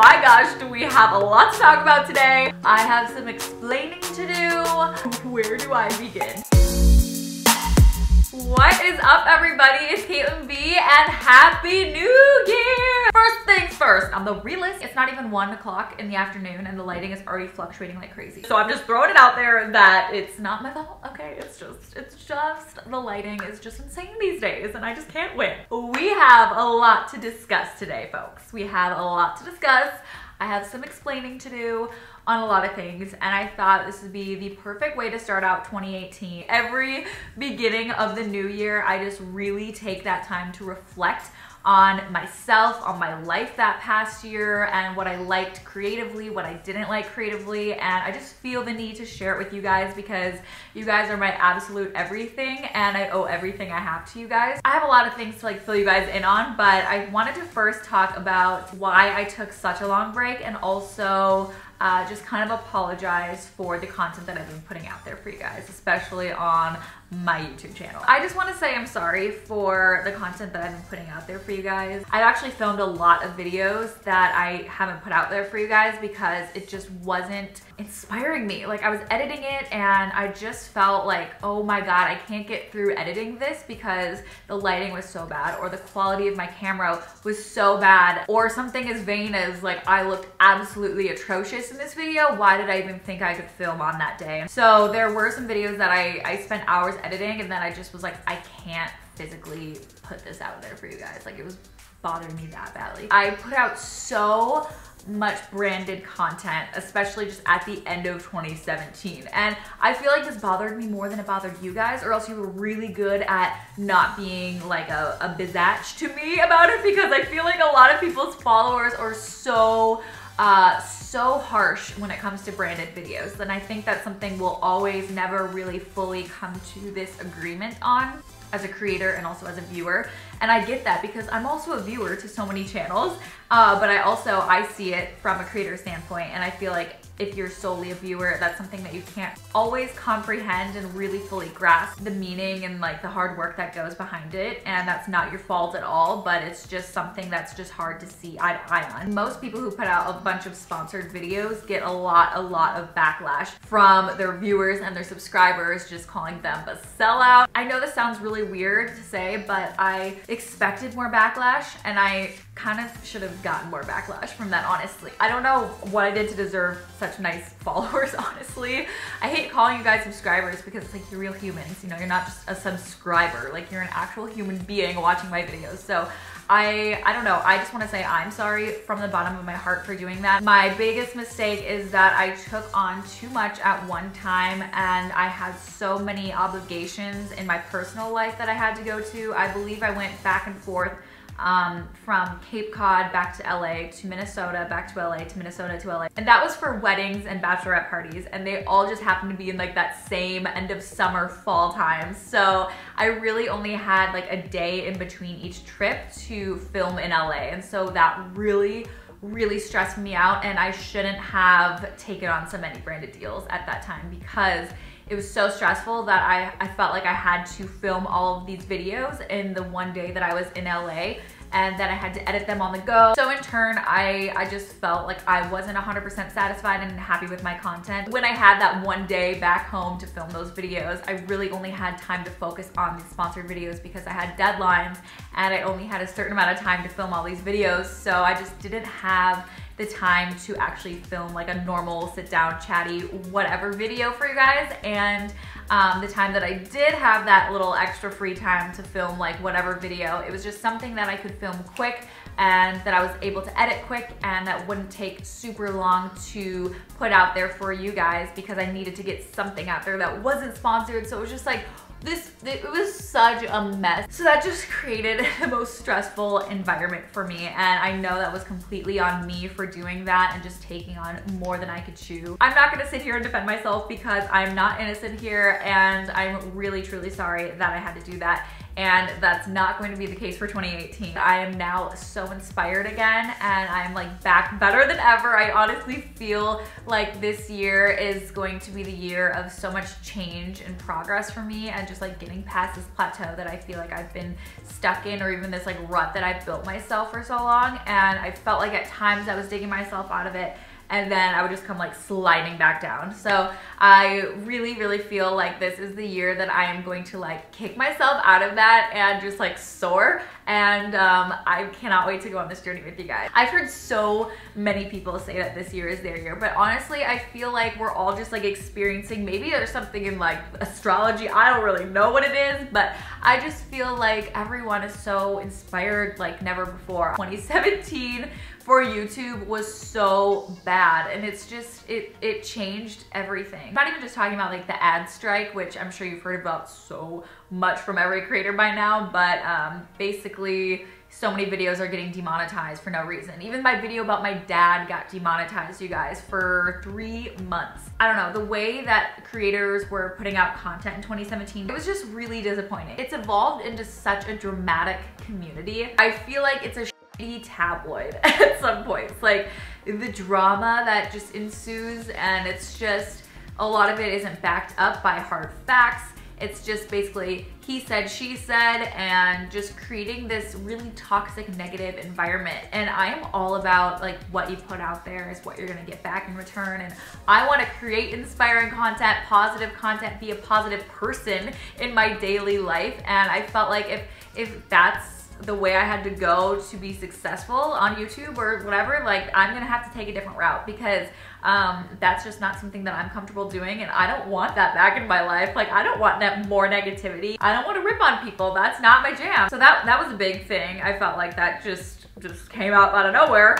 my gosh, do we have a lot to talk about today. I have some explaining to do. Where do I begin? What is up, everybody? It's Caitlin B and Happy New Year! First things first, I'm the realist. It's not even 1 o'clock in the afternoon and the lighting is already fluctuating like crazy. So I'm just throwing it out there that it's not my fault, okay? It's just the lighting is just insane these days and I just can't win. We have a lot to discuss today, folks. We have a lot to discuss. I have some explaining to do on a lot of things, and I thought this would be the perfect way to start out 2018. Every beginning of the new year, I just really take that time to reflect on myself, on my life that past year, and what I liked creatively, what I didn't like creatively, and I just feel the need to share it with you guys because you guys are my absolute everything, and I owe everything I have to you guys. I have a lot of things to like fill you guys in on, but I wanted to first talk about why I took such a long break, and also just kind of apologize for the content that I've been putting out there for you guys, especially on my YouTube channel. I just want to say I'm sorry for the content that I've been putting out there for you guys. I've actually filmed a lot of videos that I haven't put out there for you guys because it just wasn't inspiring me. Like, I was editing it and I just felt like, oh my god, I can't get through editing this because the lighting was so bad, or the quality of my camera was so bad, or something as vain as like I looked absolutely atrocious in this video. Why did I even think I could film on that day? So there were some videos that I spent hours editing, and then I just was like, I can't physically put this out there for you guys. Like, it was bothering me that badly. I put out so much branded content, especially just at the end of 2017. And I feel like this bothered me more than it bothered you guys, or else you were really good at not being like a bizatch to me about it, because I feel like a lot of people's followers are so harsh when it comes to branded videos. And I think that's something we'll always never really fully come to this agreement on as a creator and also as a viewer. And I get that because I'm also a viewer to so many channels, but I see it from a creator standpoint, and I feel like if you're solely a viewer, that's something that you can't always comprehend and really fully grasp the meaning and like the hard work that goes behind it. And that's not your fault at all, but it's just something that's just hard to see eye to eye on. Most people who put out a bunch of sponsored videos get a lot of backlash from their viewers and their subscribers, just calling them a sellout. I know this sounds really weird to say, but I expected more backlash, and I kind of should have gotten more backlash from that, honestly. I don't know what I did to deserve such nice followers, honestly. I hate calling you guys subscribers because it's like, you're real humans, you know, you're not just a subscriber, like you're an actual human being watching my videos. So I don't know, I just want to say I'm sorry from the bottom of my heart for doing that. My biggest mistake is that I took on too much at one time, and I had so many obligations in my personal life that I had to go to. I believe I went back and forth from Cape Cod back to LA to Minnesota, back to LA to Minnesota to LA. And that was for weddings and bachelorette parties, and they all just happened to be in like that same end of summer, fall time. So I really only had like a day in between each trip to film in LA. And so that really stressed me out, and I shouldn't have taken on so many branded deals at that time because it was so stressful that I felt like I had to film all of these videos in the one day that I was in LA, and then I had to edit them on the go. So in turn, I just felt like I wasn't 100% satisfied and happy with my content. When I had that one day back home to film those videos, I really only had time to focus on these sponsored videos because I had deadlines and I only had a certain amount of time to film all these videos. So I just didn't have the time to actually film like a normal sit down chatty whatever video for you guys. And the time that I did have that little extra free time to film like whatever video, it was just something that I could film quick and that I was able to edit quick, and that wouldn't take super long to put out there for you guys because I needed to get something out there that wasn't sponsored. So it was just like, it was such a mess. So that just created the most stressful environment for me, and I know that was completely on me for doing that and just taking on more than I could chew. I'm not gonna sit here and defend myself because I'm not innocent here, and I'm really truly sorry that I had to do that. and that's not going to be the case for 2018. I am now so inspired again, and I'm like back better than ever. I honestly feel like this year is going to be the year of so much change and progress for me, and just like getting past this plateau that I feel like I've been stuck in, or even this like rut that I've built myself for so long. And I felt like at times I was digging myself out of it, and then I would just come like sliding back down. So I really feel like this is the year that I am going to like kick myself out of that and just like soar. And I cannot wait to go on this journey with you guys. I've heard so many people say that this year is their year, but honestly, I feel like we're all just like experiencing, maybe there's something in like astrology, I don't really know what it is, but I just feel like everyone is so inspired like never before. 2017 for YouTube was so bad, and it's just, it changed everything. I'm not even just talking about like the ad strike, which I'm sure you've heard about so much from every creator by now, but basically so many videos are getting demonetized for no reason. Even my video about my dad got demonetized, you guys, for 3 months. I don't know, the way that creators were putting out content in 2017, it was just really disappointing. It's evolved into such a dramatic community. I feel like it's a shitty tabloid at some points. Like the drama that just ensues, and it's just, a lot of it isn't backed up by hard facts. It's just basically he said, she said, and just creating this really toxic, negative environment. And I am all about like what you put out there is what you're gonna get back in return. And I wanna create inspiring content, positive content, be a positive person in my daily life. And I felt like if that's the way I had to go to be successful on YouTube or whatever, like I'm gonna have to take a different route, because that's just not something that I'm comfortable doing, and I don't want that back in my life. Like I don't want more negativity. I don't want to rip on people. That's not my jam. So that was a big thing. I felt like that just came out of nowhere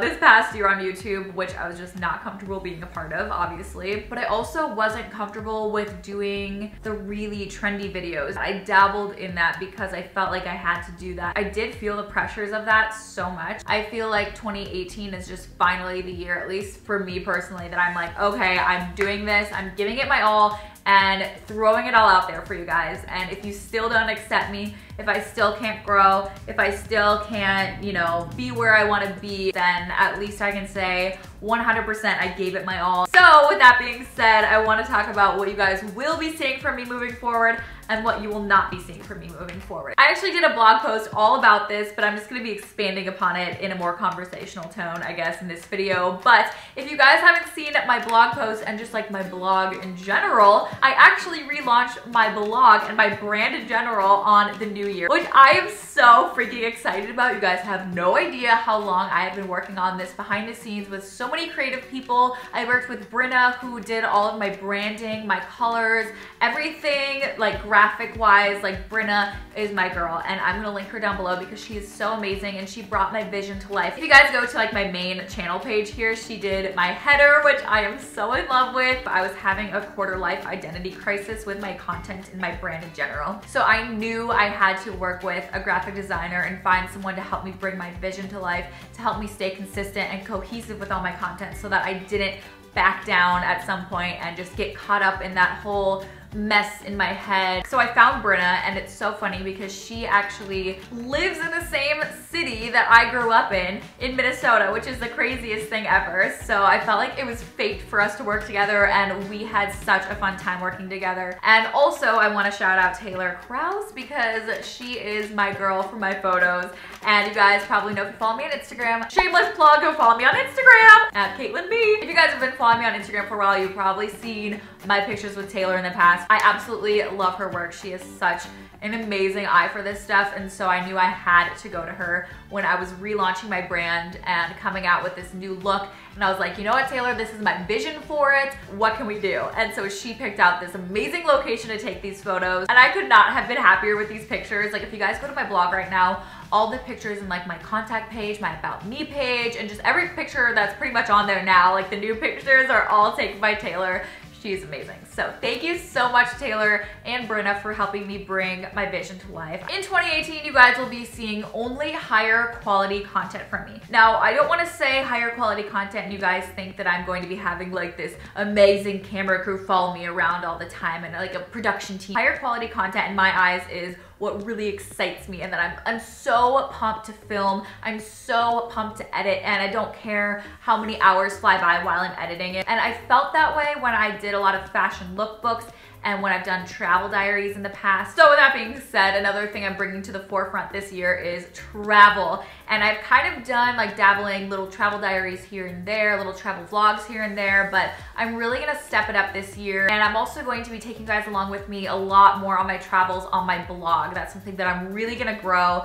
this past year on YouTube, which I was just not comfortable being a part of, obviously. But I also wasn't comfortable with doing the really trendy videos. I dabbled in that because I felt like I had to do that. I did feel the pressures of that so much. I feel like 2018 is just finally the year, at least for me personally, that I'm like, okay, I'm doing this, I'm giving it my all, and throwing it all out there for you guys. And if you still don't accept me, if I still can't grow, if I still can't, you know, be where I want to be, then at least I can say 100% I gave it my all. So with that being said, I want to talk about what you guys will be seeing from me moving forward and what you will not be seeing from me moving forward. I actually did a blog post all about this, but I'm just gonna be expanding upon it in a more conversational tone, I guess, in this video. But if you guys haven't seen my blog post and just like my blog in general, I actually relaunched my blog and my brand in general on the new year, which I am so freaking excited about. You guys have no idea how long I have been working on this behind the scenes with so many creative people. I worked with Brenna, who did all of my branding, my colors, everything, like graphic wise. Like Brenna is my girl, and I'm gonna link her down below because she is so amazing and she brought my vision to life. If you guys go to like my main channel page here, she did my header, which I am so in love with. I was having a quarter life identity crisis with my content and my brand in general. So I knew I had to work with a graphic designer and find someone to help me bring my vision to life, to help me stay consistent and cohesive with all my content, so that I didn't back down at some point and just get caught up in that whole mess in my head. So I found Brenna, and it's so funny because she actually lives in the same city that I grew up in Minnesota, which is the craziest thing ever. So I felt like it was fate for us to work together, and we had such a fun time working together. And also I want to shout out Taylor Krause because she is my girl for my photos. And you guys probably know if you follow me on Instagram. Shameless plug, go follow me on Instagram at @CaitlinBea. If you guys have been following me on Instagram for a while, you've probably seen my pictures with Taylor in the past. I absolutely love her work. She has such an amazing eye for this stuff, and so I knew I had to go to her when I was relaunching my brand and coming out with this new look. And I was like, you know what, Taylor, this is my vision for it. What can we do? And so she picked out this amazing location to take these photos, and I could not have been happier with these pictures. Like if you guys go to my blog right now, all the pictures in like my contact page, my about me page, and just every picture that's pretty much on there now, like the new pictures are all taken by Taylor. She's amazing. So thank you so much, Taylor and Brenna, for helping me bring my vision to life. In 2018, you guys will be seeing only higher quality content from me. Now, I don't want to say higher quality content and you guys think that I'm going to be having like this amazing camera crew follow me around all the time and like a production team. Higher quality content in my eyes is what really excites me and that I'm so pumped to film. I'm so pumped to edit, and I don't care how many hours fly by while I'm editing it. And I felt that way when I did a lot of fashion lookbooks and when I've done travel diaries in the past. So with that being said, another thing I'm bringing to the forefront this year is travel. And I've kind of done like dabbling little travel diaries here and there, little travel vlogs here and there, but I'm really gonna step it up this year. And I'm also going to be taking you guys along with me a lot more on my travels on my blog. That's something that I'm really gonna grow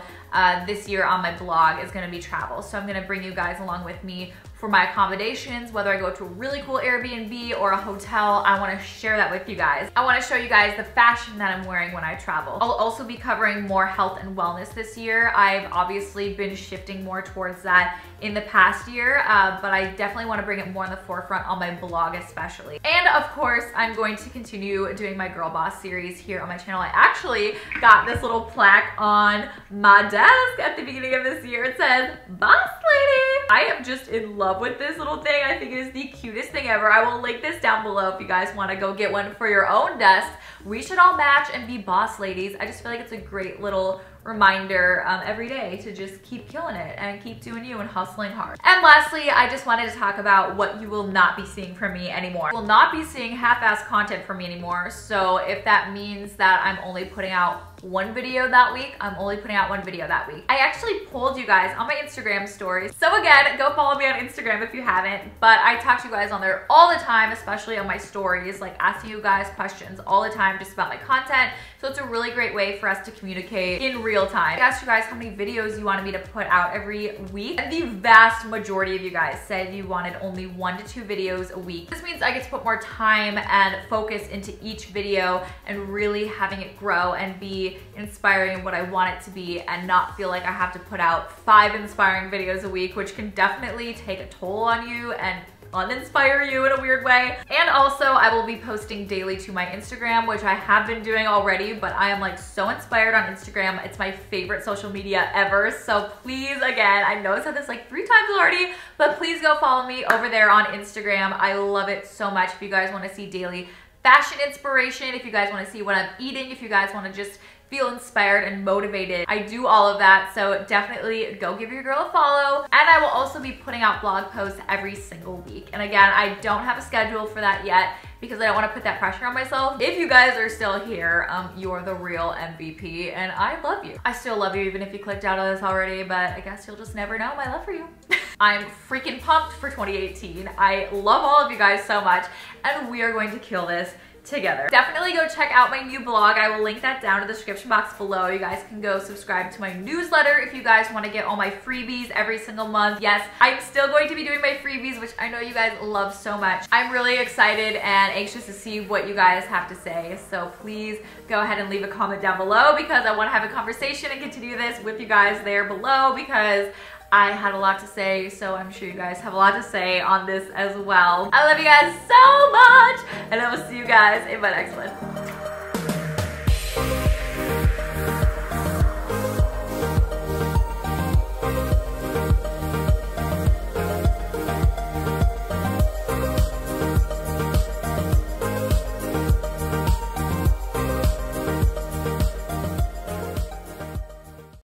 this year on my blog, is gonna be travel. So I'm gonna bring you guys along with me for my accommodations, whether I go to a really cool Airbnb or a hotel. I wanna share that with you guys. I wanna show you guys the fashion that I'm wearing when I travel. I'll also be covering more health and wellness this year. I've obviously been shifting more towards that in the past year, but I definitely wanna bring it more in the forefront on my blog especially. And of course, I'm going to continue doing my Girl Boss series here on my channel. I actually got this little plaque on my desk at the beginning of this year. It says, Boss Lady. I am just in love with this little thing. I think it is the cutest thing ever. I will link this down below if you guys want to go get one for your own desk. We should all match and be boss ladies. I just feel like it's a great little reminder every day to just keep killing it and keep doing you and hustling hard. And lastly, I just wanted to talk about what you will not be seeing from me anymore. You will not be seeing half-assed content from me anymore. So if that means that I'm only putting out one video that week, I'm only putting out one video that week. I actually polled you guys on my Instagram stories. So again, go follow me on Instagram if you haven't, but I talk to you guys on there all the time, especially on my stories, like asking you guys questions all the time just about my content. So it's a really great way for us to communicate in real time. I asked you guys how many videos you wanted me to put out every week, and the vast majority of you guys said you wanted only 1 to 2 videos a week. This means I get to put more time and focus into each video and really having it grow and be inspiring what I want it to be, and not feel like I have to put out 5 inspiring videos a week, which can definitely take a toll on you and uninspire you in a weird way. And also I will be posting daily to my Instagram, which I have been doing already, but I am like so inspired on Instagram. It's my favorite social media ever. So please, again, I know I said this like 3 times already, but please go follow me over there on Instagram. I love it so much. If you guys want to see daily fashion inspiration, if you guys want to see what I'm eating, if you guys want to just feel inspired and motivated, I do all of that. So definitely go give your girl a follow. And I will also be putting out blog posts every single week. And again, I don't have a schedule for that yet because I don't want to put that pressure on myself. If you guys are still here, you're the real MVP and I love you. I still love you even if you clicked out of this already, but I guess you'll just never know my love for you. I'm freaking pumped for 2018. I love all of you guys so much, and we are going to kill this together. Definitely go check out my new blog. I will link that down in the description box below. You guys can go subscribe to my newsletter if you guys want to get all my freebies every single month. Yes, I'm still going to be doing my freebies, which I know you guys love so much. I'm really excited and anxious to see what you guys have to say. So please go ahead and leave a comment down below because I want to have a conversation and continue this with you guys there below, because I had a lot to say, so I'm sure you guys have a lot to say on this as well. I love you guys so much, and I will see you guys in my next one.